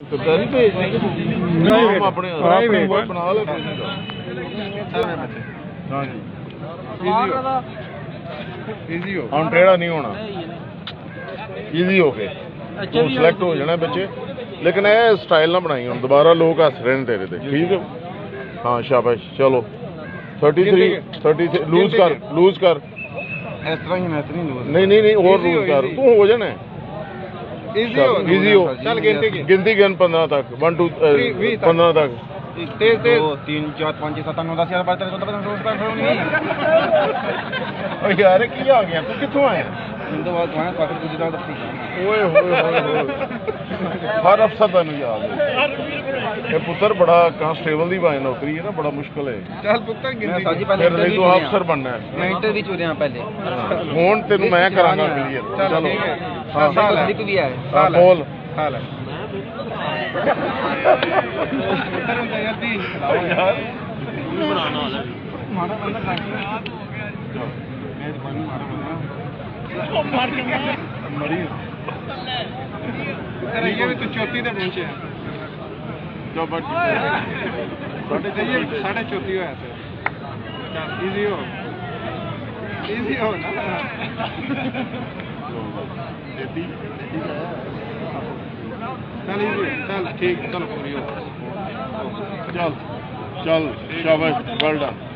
सरकारी भेज हम अपने बना ले इजी हो हम टेढ़ा नहीं होना इजी हो के तू सिलेक्ट हो जाना बच्चे लेकिन ये स्टाइल ना बनाई हम दोबारा लोग हस रहे हैं तेरे ते ठीक है हाँ शाबाश चलो 33 लूज कर इस तरह ही मैच नहीं लूज नहीं और लूज कर तू हो जाना इजी हो चल गिनती गिन 15 तक 1 2 15 तक तेज 3 4 5 6 7 9 10 11 12 13 यार की आ गया तू कित्थों आया ओए हर अफसर तेन याद है ये पुत्र बड़ा कांस्टेबल की भाई नौकरी है ना बड़ा मुश्किल है चल पुत्र फिर तू अफसर बनना है मैं इंटरव्यू चुरे हां पहले हुन तेन मैं करांगा क्लियर चलो हां लिख भी है हां बोल हाल है यार बनाना वाला मारा बंदा मेहरबानी मारा बंदा मार के मरी अरे ये भी तो चौथी पे पहुंचे हैं जो बट साढ़े चौथी होया सर इजी हो ना चल इजी चल ठीक चलो पूरी हो चल शाबाश वेल डन